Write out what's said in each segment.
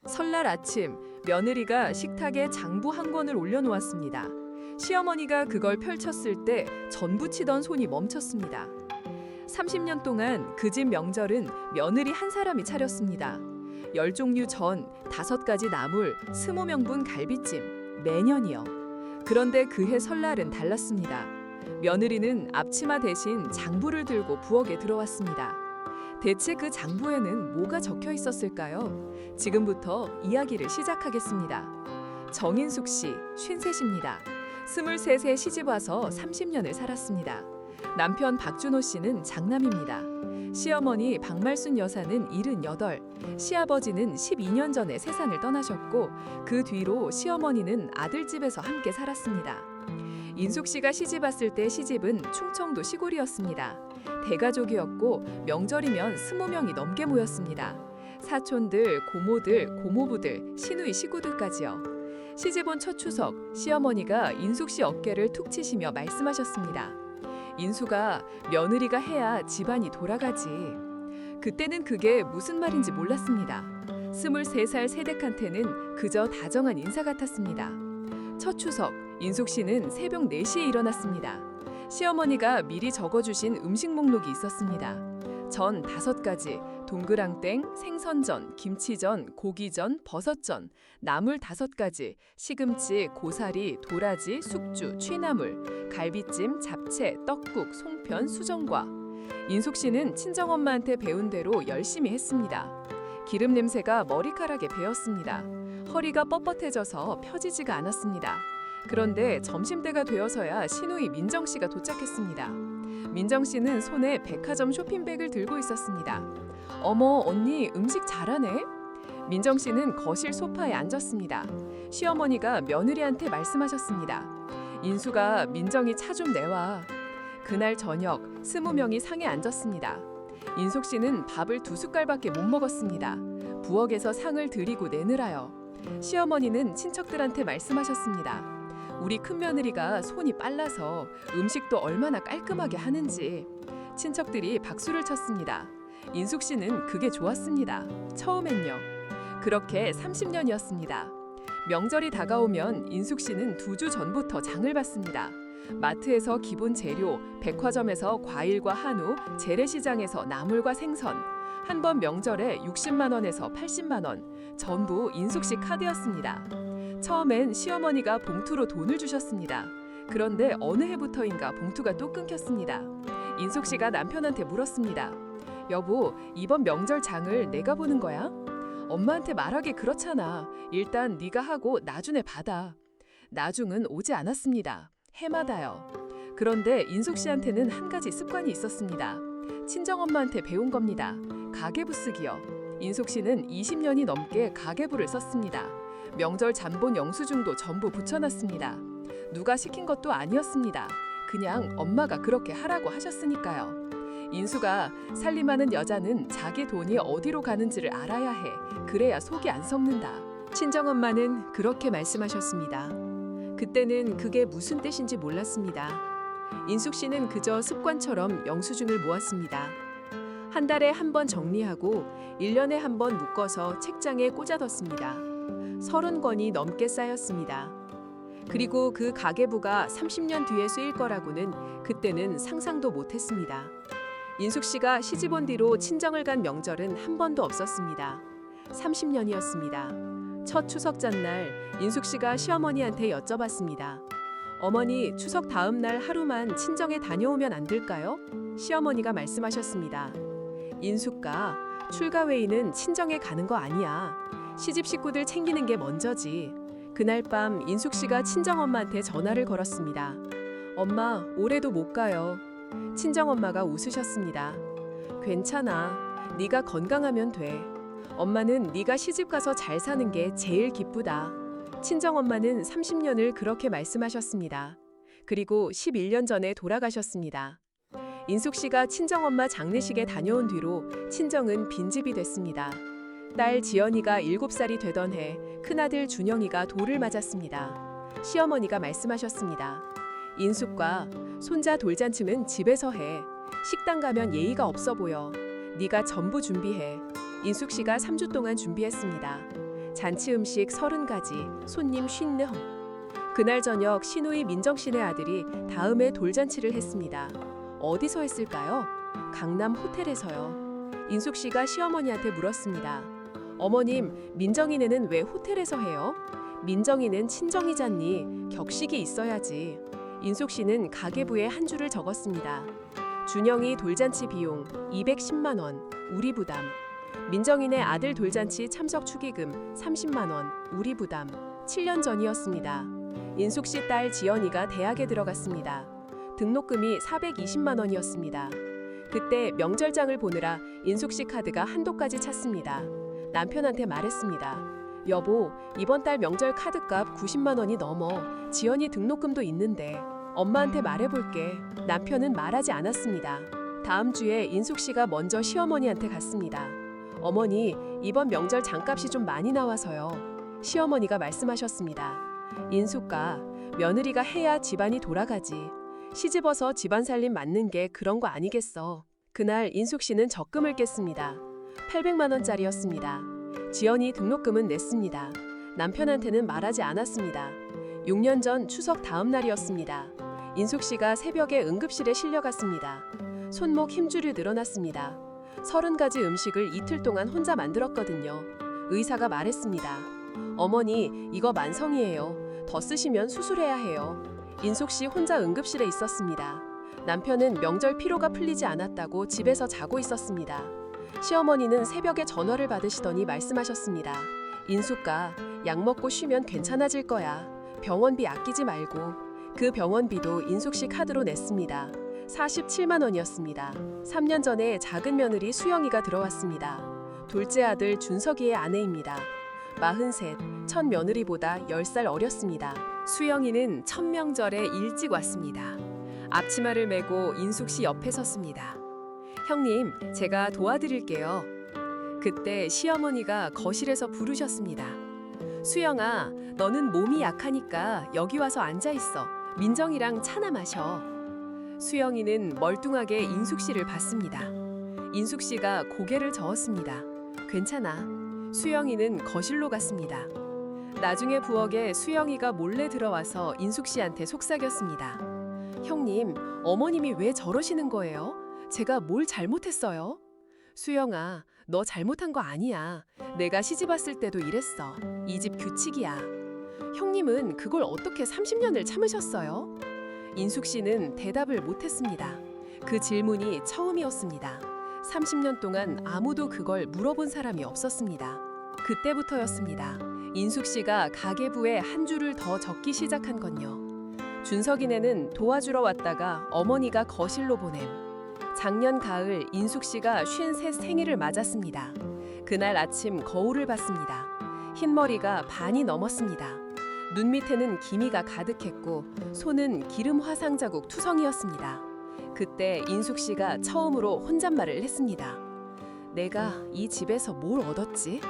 설날 아침, 며느리가 식탁에 장부 한 권을 올려놓았습니다. 시어머니가 그걸 펼쳤을 때 전부 치던 손이 멈췄습니다. 30년 동안 그 집 명절은 며느리 한 사람이 차렸습니다. 10종류 전, 5가지 나물, 20명분 갈비찜, 매년이요. 그런데 그해 설날은 달랐습니다. 며느리는 앞치마 대신 장부를 들고 부엌에 들어왔습니다. 대체 그 장부에는 뭐가 적혀 있었을까요? 지금부터 이야기를 시작하겠습니다. 정인숙 씨, 53입니다. 23세 시집와서 30년을 살았습니다. 남편 박준호 씨는 장남입니다. 시어머니 박말순 여사는 78, 시아버지는 12년 전에 세상을 떠나셨고 그 뒤로 시어머니는 아들집에서 함께 살았습니다. 인숙 씨가 시집 왔을 때 시집은 충청도 시골이었습니다. 대가족이었고 명절이면 20명이 넘게 모였습니다. 사촌들, 고모들, 고모부들, 시누이 식구들까지요. 시집 온 첫 추석, 시어머니가 인숙 씨 어깨를 툭 치시며 말씀하셨습니다. 인숙아, 며느리가 해야 집안이 돌아가지. 그때는 그게 무슨 말인지 몰랐습니다. 23살 새댁한테는 그저 다정한 인사 같았습니다. 첫 추석, 인숙 씨는 새벽 4시에 일어났습니다. 시어머니가 미리 적어주신 음식 목록이 있었습니다. 전 5가지, 동그랑땡, 생선전, 김치전, 고기전, 버섯전, 나물 5가지, 시금치, 고사리, 도라지, 숙주, 취나물, 갈비찜, 잡채, 떡국, 송편, 수정과. 인숙 씨는 친정엄마한테 배운 대로 열심히 했습니다. 기름 냄새가 머리카락에 배었습니다. 허리가 뻣뻣해져서 펴지지가 않았습니다. 그런데 점심때가 되어서야 시누이 민정 씨가 도착했습니다. 민정 씨는 손에 백화점 쇼핑백을 들고 있었습니다. 어머, 언니 음식 잘하네? 민정 씨는 거실 소파에 앉았습니다. 시어머니가 며느리한테 말씀하셨습니다. 인수가 민정이 차 좀 내와. 그날 저녁 20명이 상에 앉았습니다. 인숙 씨는 밥을 2숟갈밖에 못 먹었습니다. 부엌에서 상을 들이고 내느라요. 시어머니는 친척들한테 말씀하셨습니다. 우리 큰며느리가 손이 빨라서 음식도 얼마나 깔끔하게 하는지. 친척들이 박수를 쳤습니다. 인숙 씨는 그게 좋았습니다. 처음엔요. 그렇게 30년이었습니다. 명절이 다가오면 인숙 씨는 2주 전부터 장을 봤습니다. 마트에서 기본 재료, 백화점에서 과일과 한우, 재래시장에서 나물과 생선. 한 번 명절에 60만 원에서 80만 원, 전부 인숙 씨 카드였습니다. 처음엔 시어머니가 봉투로 돈을 주셨습니다. 그런데 어느 해부터인가 봉투가 또 끊겼습니다. 인숙 씨가 남편한테 물었습니다. 여보, 이번 명절 장을 내가 보는 거야? 엄마한테 말하기 그렇잖아. 일단 네가 하고 나중에 받아. 나중은 오지 않았습니다. 해마다요. 그런데 인숙 씨한테는 한 가지 습관이 있었습니다. 친정엄마한테 배운 겁니다. 가계부 쓰기요. 인숙 씨는 20년이 넘게 가계부를 썼습니다. 명절 잔본 영수증도 전부 붙여놨습니다. 누가 시킨 것도 아니었습니다. 그냥 엄마가 그렇게 하라고 하셨으니까요. 인수가 살림하는 여자는 자기 돈이 어디로 가는지를 알아야 해. 그래야 속이 안 썩는다. 친정엄마는 그렇게 말씀하셨습니다. 그때는 그게 무슨 뜻인지 몰랐습니다. 인숙 씨는 그저 습관처럼 영수증을 모았습니다. 한 달에 한 번 정리하고 1년에 한 번 묶어서 책장에 꽂아뒀습니다. 30권이 넘게 쌓였습니다. 그리고 그 가계부가 30년 뒤에 쓰일 거라고는 그때는 상상도 못했습니다. 인숙 씨가 시집 온 뒤로 친정을 간 명절은 한 번도 없었습니다. 30년이었습니다. 첫 추석 전날 인숙 씨가 시어머니한테 여쭤봤습니다. 어머니, 추석 다음 날 하루만 친정에 다녀오면 안 될까요? 시어머니가 말씀하셨습니다. 인숙가, 출가 외에는 친정에 가는 거 아니야. 시집 식구들 챙기는 게 먼저지. 그날 밤 인숙 씨가 친정엄마한테 전화를 걸었습니다. 엄마, 올해도 못 가요. 친정엄마가 웃으셨습니다. 괜찮아. 네가 건강하면 돼. 엄마는 네가 시집 가서 잘 사는 게 제일 기쁘다. 친정엄마는 30년을 그렇게 말씀하셨습니다. 그리고 11년 전에 돌아가셨습니다. 인숙 씨가 친정엄마 장례식에 다녀온 뒤로 친정은 빈집이 됐습니다. 딸 지연이가 7살이 되던 해 큰아들 준영이가 돌을 맞았습니다. 시어머니가 말씀하셨습니다. 인숙과 손자 돌잔치는 집에서 해. 식당 가면 예의가 없어 보여. 네가 전부 준비해. 인숙 씨가 3주 동안 준비했습니다. 잔치 음식 30가지, 손님 50명. 그날 저녁 신우이 민정씨네 아들이 다음에 돌잔치를 했습니다. 어디서 했을까요? 강남 호텔에서요. 인숙씨가 시어머니한테 물었습니다. 어머님, 민정이네는 왜 호텔에서 해요? 민정이는 친정이잖니. 격식이 있어야지. 인숙씨는 가계부에 한 줄을 적었습니다. 준영이 돌잔치 비용 210만 원, 우리 부담. 민정이네 아들 돌잔치 참석 축의금 30만 원, 우리 부담. 7년 전이었습니다. 인숙씨 딸 지연이가 대학에 들어갔습니다. 등록금이 420만 원이었습니다. 그때 명절장을 보느라 인숙씨 카드가 한도까지 찼습니다. 남편한테 말했습니다. 여보, 이번 달 명절 카드값 90만 원이 넘어. 지연이 등록금도 있는데 엄마한테 말해볼게. 남편은 말하지 않았습니다. 다음 주에 인숙씨가 먼저 시어머니한테 갔습니다. 어머니, 이번 명절 장값이 좀 많이 나와서요. 시어머니가 말씀하셨습니다. 인숙아, 며느리가 해야 집안이 돌아가지. 시집어서 집안 살림 맡는 게 그런 거 아니겠어. 그날 인숙씨는 적금을 깼습니다. 800만 원짜리였습니다. 지연이 등록금은 냈습니다. 남편한테는 말하지 않았습니다. 6년 전 추석 다음 날이었습니다. 인숙씨가 새벽에 응급실에 실려갔습니다. 손목 힘줄이 늘어났습니다. 30가지 음식을 이틀 동안 혼자 만들었거든요. 의사가 말했습니다. 어머니, 이거 만성이에요. 더 쓰시면 수술해야 해요. 인숙씨 혼자 응급실에 있었습니다. 남편은 명절 피로가 풀리지 않았다고 집에서 자고 있었습니다. 시어머니는 새벽에 전화를 받으시더니 말씀하셨습니다. 인숙아, 약 먹고 쉬면 괜찮아질 거야. 병원비 아끼지 말고. 그 병원비도 인숙씨 카드로 냈습니다. 47만 원이었습니다. 3년 전에 작은 며느리 수영이가 들어왔습니다. 둘째 아들 준석이의 아내입니다. 43, 첫 며느리보다 10살 어렸습니다. 수영이는 첫 명절에 일찍 왔습니다. 앞치마를 메고 인숙씨 옆에 섰습니다. 형님, 제가 도와드릴게요. 그때 시어머니가 거실에서 부르셨습니다. 수영아, 너는 몸이 약하니까 여기 와서 앉아 있어. 민정이랑 차나 마셔. 수영이는 멀뚱하게 인숙씨를 봤습니다. 인숙씨가 고개를 저었습니다. 괜찮아. 수영이는 거실로 갔습니다. 나중에 부엌에 수영이가 몰래 들어와서 인숙씨한테 속삭였습니다. 형님, 어머님이 왜 저러시는 거예요? 제가 뭘 잘못했어요? 수영아, 너 잘못한 거 아니야. 내가 시집 왔을 때도 이랬어. 이 집 규칙이야. 형님은 그걸 어떻게 30년을 참으셨어요? 인숙씨는 대답을 못했습니다. 그 질문이 처음이었습니다. 30년 동안 아무도 그걸 물어본 사람이 없었습니다. 그때부터였습니다. 인숙씨가 가계부에 한 줄을 더 적기 시작한 건요. 준석이네는 도와주러 왔다가 어머니가 거실로 보냄. 작년 가을 인숙씨가 53 생일을 맞았습니다. 그날 아침 거울을 봤습니다. 흰머리가 반이 넘었습니다. 눈 밑에는 기미가 가득했고 손은 기름 화상 자국 투성이었습니다. 그때 인숙씨가 처음으로 혼잣말을 했습니다. 내가 이 집에서 뭘 얻었지?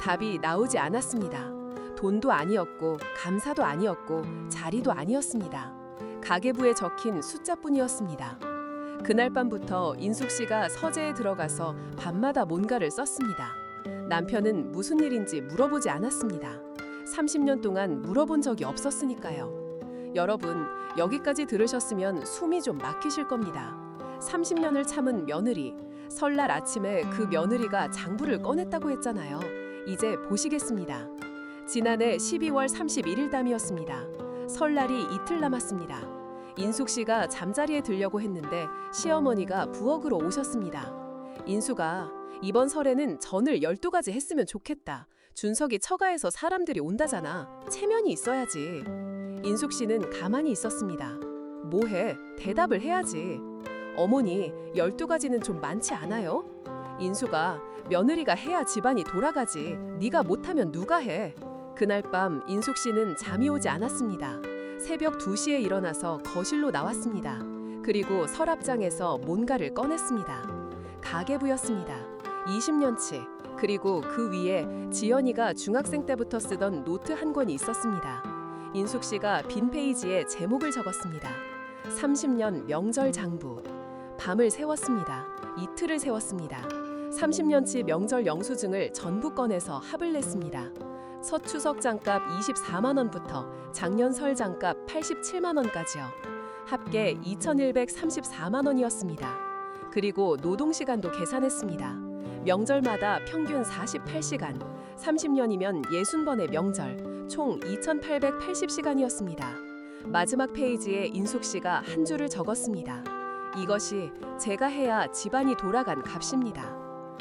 답이 나오지 않았습니다. 돈도 아니었고 감사도 아니었고 자리도 아니었습니다. 가계부에 적힌 숫자뿐이었습니다. 그날 밤부터 인숙씨가 서재에 들어가서 밤마다 뭔가를 썼습니다. 남편은 무슨 일인지 물어보지 않았습니다. 30년 동안 물어본 적이 없었으니까요. 여러분, 여기까지 들으셨으면 숨이 좀 막히실 겁니다. 30년을 참은 며느리, 설날 아침에 그 며느리가 장부를 꺼냈다고 했잖아요. 이제 보시겠습니다. 지난해 12월 31일 밤이었습니다. 설날이 이틀 남았습니다. 인숙씨가 잠자리에 들려고 했는데 시어머니가 부엌으로 오셨습니다. 인숙아, 이번 설에는 전을 12가지 했으면 좋겠다. 준석이 처가에서 사람들이 온다잖아. 체면이 있어야지. 인숙씨는 가만히 있었습니다. 뭐해? 대답을 해야지. 어머니, 12가지는 좀 많지 않아요? 인숙아, 며느리가 해야 집안이 돌아가지. 네가 못하면 누가 해? 그날 밤 인숙씨는 잠이 오지 않았습니다. 새벽 2시에 일어나서 거실로 나왔습니다. 그리고 서랍장에서 뭔가를 꺼냈습니다. 가계부였습니다. 20년치. 그리고 그 위에 지연이가 중학생 때부터 쓰던 노트 한 권이 있었습니다. 인숙씨가 빈 페이지에 제목을 적었습니다. 30년 명절 장부. 밤을 새웠습니다. 이틀을 새웠습니다. 30년치 명절 영수증을 전부 꺼내서 합을 냈습니다. 서추석 장값 24만 원부터 작년 설 장값 87만 원까지요. 합계 2,134만 원이었습니다. 그리고 노동 시간도 계산했습니다. 명절마다 평균 48시간, 30년이면 60번의 명절, 총 2,880시간이었습니다. 마지막 페이지에 인숙 씨가 한 줄을 적었습니다. 이것이 제가 해야 집안이 돌아간 값입니다.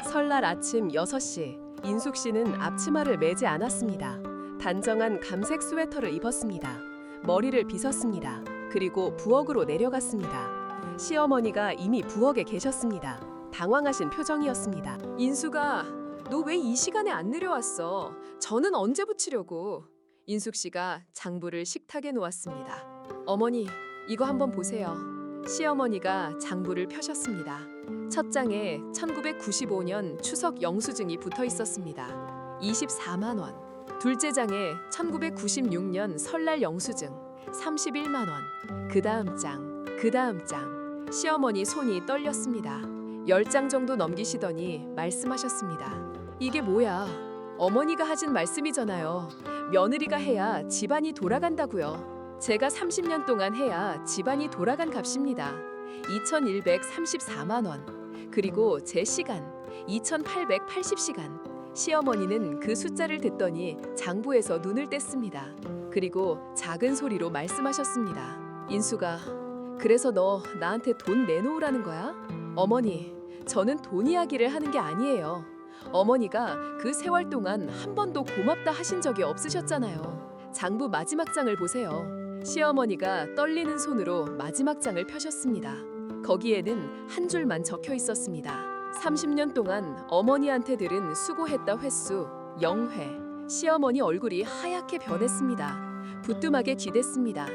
설날 아침 6시, 인숙 씨는 앞치마를 매지 않았습니다. 단정한 감색 스웨터를 입었습니다. 머리를 빗었습니다. 그리고 부엌으로 내려갔습니다. 시어머니가 이미 부엌에 계셨습니다. 당황하신 표정이었습니다. 인수가 너 왜 이 시간에 안 내려왔어? 저는 언제 붙이려고? 인숙 씨가 장부를 식탁에 놓았습니다. 어머니, 이거 한번 보세요. 시어머니가 장부를 펴셨습니다. 첫 장에 1995년 추석 영수증이 붙어 있었습니다. 24만 원. 둘째 장에 1996년 설날 영수증 31만 원. 그 다음 장. 시어머니 손이 떨렸습니다. 10장 정도 넘기시더니 말씀하셨습니다. 이게 뭐야? 어머니가 하신 말씀이잖아요. 며느리가 해야 집안이 돌아간다고요. 제가 30년 동안 해야 집안이 돌아간 값입니다. 2,134만 원. 그리고 제 시간 2,880시간. 시어머니는 그 숫자를 듣더니 장부에서 눈을 뗐습니다. 그리고 작은 소리로 말씀하셨습니다. 인수가, 그래서 너 나한테 돈 내놓으라는 거야? 어머니, 저는 돈 이야기를 하는 게 아니에요. 어머니가 그 세월 동안 한 번도 고맙다 하신 적이 없으셨잖아요. 장부 마지막 장을 보세요. 시어머니가 떨리는 손으로 마지막 장을 펴셨습니다. 거기에는 한 줄만 적혀 있었습니다. 30년 동안 어머니한테 들은 수고했다 횟수 0회. 시어머니 얼굴이 하얗게 변했습니다. 부뚜막에 기댔습니다.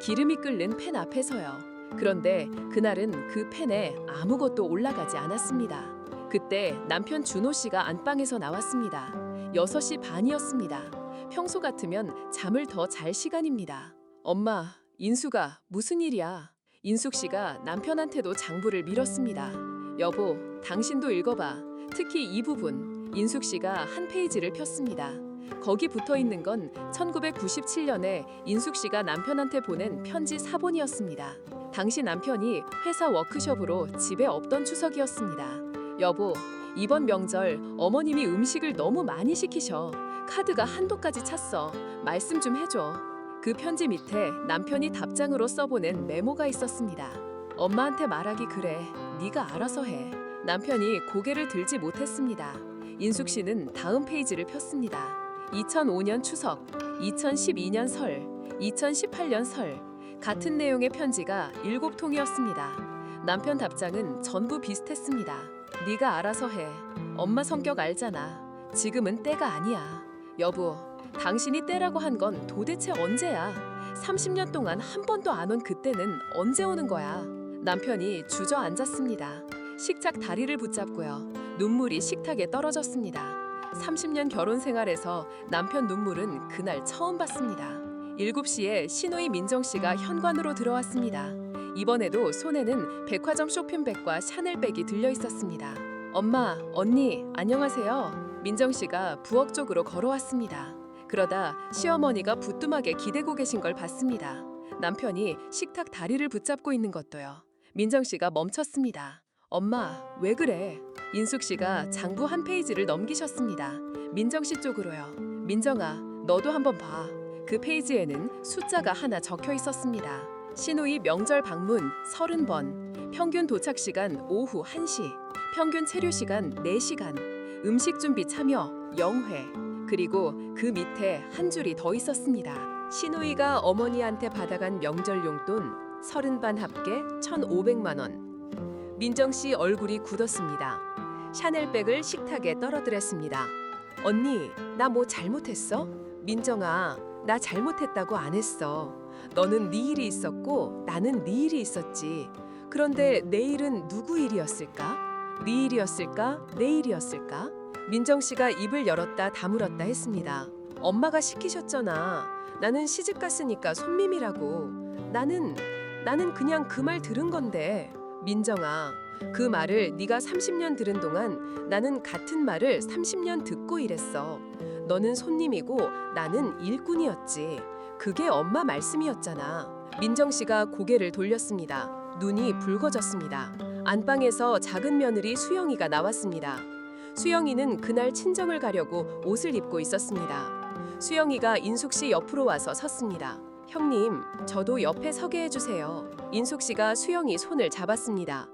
기름이 끓는 팬 앞에서요. 그런데 그날은 그 팬에 아무것도 올라가지 않았습니다. 그때 남편 준호 씨가 안방에서 나왔습니다. 6시 반이었습니다. 평소 같으면 잠을 더 잘 시간입니다. 엄마, 인수가 무슨 일이야? 인숙 씨가 남편한테도 장부를 밀었습니다. 여보, 당신도 읽어봐. 특히 이 부분. 인숙 씨가 한 페이지를 폈습니다. 거기 붙어 있는 건 1997년에 인숙 씨가 남편한테 보낸 편지 사본이었습니다. 당시 남편이 회사 워크숍으로 집에 없던 추석이었습니다. 여보, 이번 명절 어머님이 음식을 너무 많이 시키셔. 카드가 한도까지 찼어. 말씀 좀 해줘. 그 편지 밑에 남편이 답장으로 써보낸 메모가 있었습니다. 엄마한테 말하기 그래. 네가 알아서 해. 남편이 고개를 들지 못했습니다. 인숙 씨는 다음 페이지를 폈습니다. 2005년 추석, 2012년 설, 2018년 설. 같은 내용의 편지가 7통이었습니다. 남편 답장은 전부 비슷했습니다. 네가 알아서 해. 엄마 성격 알잖아. 지금은 때가 아니야. 여보, 당신이 때라고 한 건 도대체 언제야? 30년 동안 한 번도 안 온 그때는 언제 오는 거야? 남편이 주저앉았습니다. 식탁 다리를 붙잡고요. 눈물이 식탁에 떨어졌습니다. 30년 결혼 생활에서 남편 눈물은 그날 처음 봤습니다. 7시에 시누이 민정 씨가 현관으로 들어왔습니다. 이번에도 손에는 백화점 쇼핑백과 샤넬백이 들려 있었습니다. 엄마, 언니, 안녕하세요. 민정 씨가 부엌 쪽으로 걸어왔습니다. 그러다 시어머니가 부뚜막에 기대고 계신 걸 봤습니다. 남편이 식탁 다리를 붙잡고 있는 것도요. 민정 씨가 멈췄습니다. 엄마, 왜 그래? 인숙 씨가 장부 한 페이지를 넘기셨습니다. 민정 씨 쪽으로요. 민정아, 너도 한번 봐. 그 페이지에는 숫자가 하나 적혀 있었습니다. 시누이 명절 방문 30번, 평균 도착 시간 오후 1시, 평균 체류 시간 4시간, 음식 준비 참여 0회, 그리고 그 밑에 한 줄이 더 있었습니다. 시누이가 어머니한테 받아간 명절 용돈 30반 합계 1,500만 원. 민정 씨 얼굴이 굳었습니다. 샤넬백을 식탁에 떨어뜨렸습니다. 언니, 나 뭐 잘못했어? 민정아, 나 잘못했다고 안 했어. 너는 네 일이 있었고 나는 네 일이 있었지. 그런데 내 일은 누구 일이었을까? 네 일이었을까? 내 일이었을까? 민정 씨가 입을 열었다 다물었다 했습니다. 엄마가 시키셨잖아. 나는 시집 갔으니까 손님이라고. 나는 그냥 그 말 들은 건데. 민정아, 그 말을 네가 30년 들은 동안 나는 같은 말을 30년 듣고 이랬어. 너는 손님이고 나는 일꾼이었지. 그게 엄마 말씀이었잖아. 민정 씨가 고개를 돌렸습니다. 눈이 붉어졌습니다. 안방에서 작은 며느리 수영이가 나왔습니다. 수영이는 그날 친정을 가려고 옷을 입고 있었습니다. 수영이가 인숙 씨 옆으로 와서 섰습니다. 형님, 저도 옆에 서게 해주세요. 인숙 씨가 수영이 손을 잡았습니다.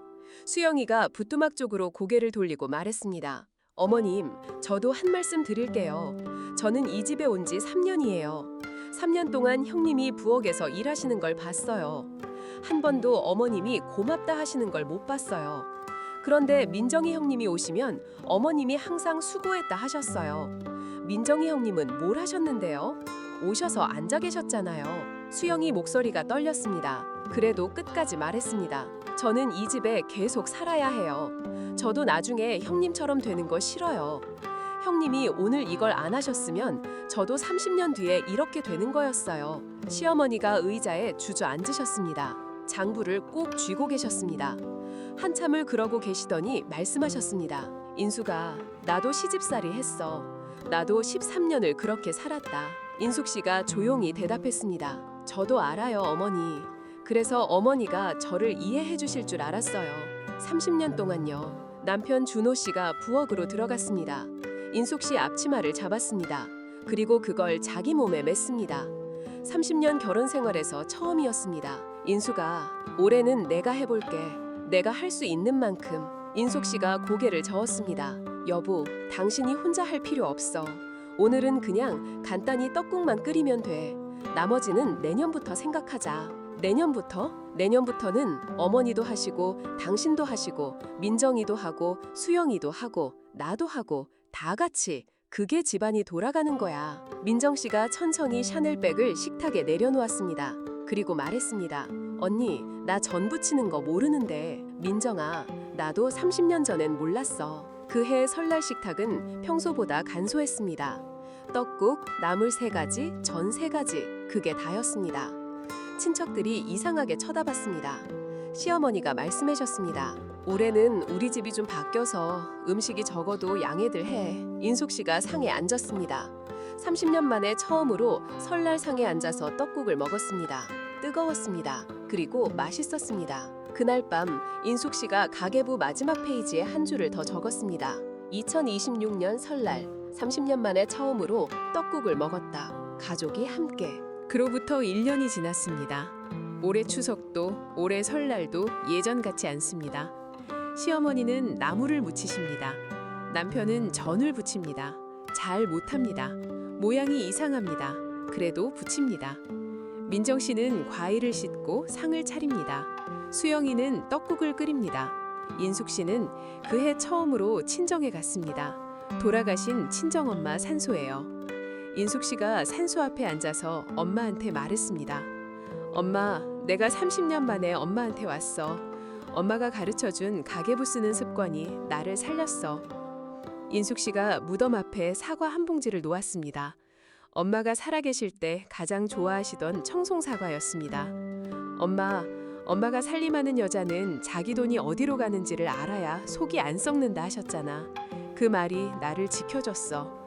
수영이가 부뚜막 쪽으로 고개를 돌리고 말했습니다. 어머님, 저도 한 말씀 드릴게요. 저는 이 집에 온 지 3년이에요. 3년 동안 형님이 부엌에서 일하시는 걸 봤어요. 한 번도 어머님이 고맙다 하시는 걸 못 봤어요. 그런데 민정이 형님이 오시면 어머님이 항상 수고했다 하셨어요. 민정이 형님은 뭘 하셨는데요? 오셔서 앉아 계셨잖아요. 수영이 목소리가 떨렸습니다. 그래도 끝까지 말했습니다. 저는 이 집에 계속 살아야 해요. 저도 나중에 형님처럼 되는 거 싫어요. 형님이 오늘 이걸 안 하셨으면 저도 30년 뒤에 이렇게 되는 거였어요. 시어머니가 의자에 주저앉으셨습니다. 장부를 꼭 쥐고 계셨습니다. 한참을 그러고 계시더니 말씀하셨습니다. 인숙아, 나도 시집살이 했어. 나도 13년을 그렇게 살았다. 인숙 씨가 조용히 대답했습니다. 저도 알아요, 어머니. 그래서 어머니가 저를 이해해 주실 줄 알았어요. 30년 동안요. 남편 준호 씨가 부엌으로 들어갔습니다. 인숙 씨 앞치마를 잡았습니다. 그리고 그걸 자기 몸에 맸습니다. 30년 결혼 생활에서 처음이었습니다. 인숙아, 올해는 내가 해볼게. 내가 할 수 있는 만큼. 인숙 씨가 고개를 저었습니다. 여보, 당신이 혼자 할 필요 없어. 오늘은 그냥 간단히 떡국만 끓이면 돼. 나머지는 내년부터 생각하자. 내년부터? 내년부터는 어머니도 하시고 당신도 하시고 민정이도 하고 수영이도 하고 나도 하고 다 같이. 그게 집안이 돌아가는 거야. 민정 씨가 천천히 샤넬백을 식탁에 내려놓았습니다. 그리고 말했습니다. 언니, 나 전 부치는 거 모르는데. 민정아, 나도 30년 전엔 몰랐어. 그해 설날 식탁은 평소보다 간소했습니다. 떡국, 나물 3가지, 전 3가지. 그게 다였습니다. 친척들이 이상하게 쳐다봤습니다. 시어머니가 말씀하셨습니다. 올해는 우리 집이 좀 바뀌어서 음식이 적어도 양해들 해. 인숙 씨가 상에 앉았습니다. 30년 만에 처음으로 설날 상에 앉아서 떡국을 먹었습니다. 뜨거웠습니다. 그리고 맛있었습니다. 그날 밤 인숙 씨가 가계부 마지막 페이지에 한 줄을 더 적었습니다. 2026년 설날 30년 만에 처음으로 떡국을 먹었다. 가족이 함께. 그로부터 1년이 지났습니다. 올해 추석도 올해 설날도 예전 같지 않습니다. 시어머니는 나물을 무치십니다. 남편은 전을 부칩니다. 잘 못합니다. 모양이 이상합니다. 그래도 부칩니다. 민정 씨는 과일을 씻고 상을 차립니다. 수영이는 떡국을 끓입니다. 인숙 씨는 그해 처음으로 친정에 갔습니다. 돌아가신 친정엄마 산소예요. 인숙 씨가 산소 앞에 앉아서 엄마한테 말했습니다. 엄마, 내가 30년 만에 엄마한테 왔어. 엄마가 가르쳐준 가계부 쓰는 습관이 나를 살렸어. 인숙 씨가 무덤 앞에 사과 한 봉지를 놓았습니다. 엄마가 살아계실 때 가장 좋아하시던 청송사과였습니다. 엄마가 살림하는 여자는 자기 돈이 어디로 가는지를 알아야 속이 안 썩는다 하셨잖아. 그 말이 나를 지켜줬어.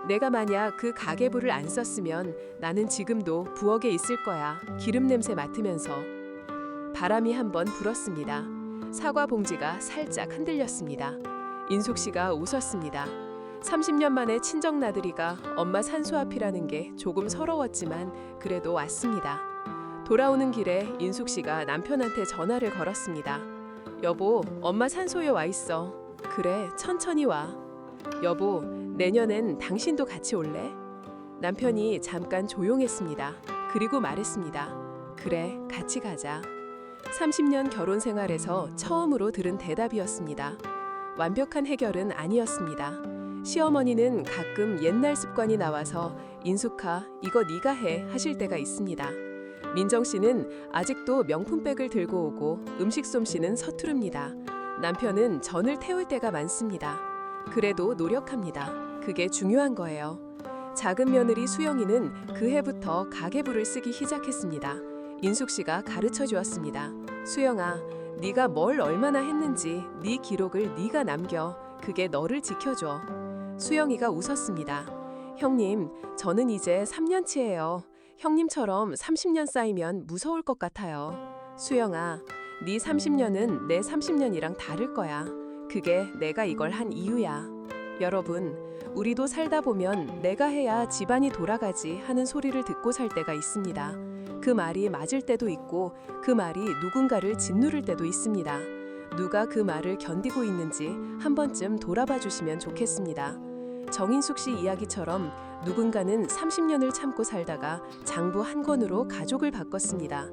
내가 만약 그 가계부를 안 썼으면 나는 지금도 부엌에 있을 거야. 기름 냄새 맡으면서. 바람이 한번 불었습니다. 사과 봉지가 살짝 흔들렸습니다. 인숙 씨가 웃었습니다. 30년 만에 친정 나들이가 엄마 산소 앞이라는 게 조금 서러웠지만 그래도 왔습니다. 돌아오는 길에 인숙 씨가 남편한테 전화를 걸었습니다. 여보, 엄마 산소에 와 있어. 그래, 천천히 와. 여보, 내년엔 당신도 같이 올래? 남편이 잠깐 조용했습니다. 그리고 말했습니다. 그래, 같이 가자. 30년 결혼 생활에서 처음으로 들은 대답이었습니다. 완벽한 해결은 아니었습니다. 시어머니는 가끔 옛날 습관이 나와서 인숙아, 이거 네가 해 하실 때가 있습니다. 민정 씨는 아직도 명품백을 들고 오고 음식 솜씨는 서투릅니다. 남편은 전을 태울 때가 많습니다. 그래도 노력합니다. 그게 중요한 거예요. 작은 며느리 수영이는 그 해부터 가계부를 쓰기 시작했습니다. 인숙 씨가 가르쳐 주었습니다. 수영아, 네가 뭘 얼마나 했는지 네 기록을 네가 남겨. 그게 너를 지켜줘. 수영이가 웃었습니다. 형님, 저는 이제 3년치예요. 형님처럼 30년 쌓이면 무서울 것 같아요. 수영아, 네 30년은 내 30년이랑 다를 거야. 그게 내가 이걸 한 이유야. 여러분, 우리도 살다 보면 내가 해야 집안이 돌아가지 하는 소리를 듣고 살 때가 있습니다. 그 말이 맞을 때도 있고 그 말이 누군가를 짓누를 때도 있습니다. 누가 그 말을 견디고 있는지 한 번쯤 돌아봐 주시면 좋겠습니다. 정인숙 씨 이야기처럼 누군가는 30년을 참고 살다가 장부 한 권으로 가족을 바꿨습니다.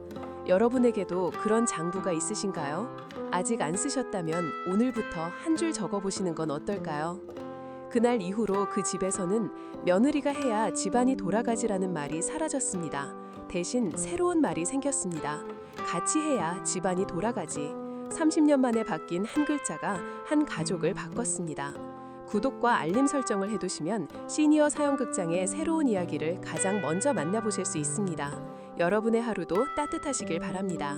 여러분에게도 그런 장부가 있으신가요? 아직 안 쓰셨다면 오늘부터 한 줄 적어보시는 건 어떨까요? 그날 이후로 그 집에서는 며느리가 해야 집안이 돌아가지라는 말이 사라졌습니다. 대신 새로운 말이 생겼습니다. 같이 해야 집안이 돌아가지. 30년 만에 바뀐 한 글자가 한 가족을 바꿨습니다. 구독과 알림 설정을 해두시면 시니어 사연극장의 새로운 이야기를 가장 먼저 만나보실 수 있습니다. 여러분의 하루도 따뜻하시길 바랍니다.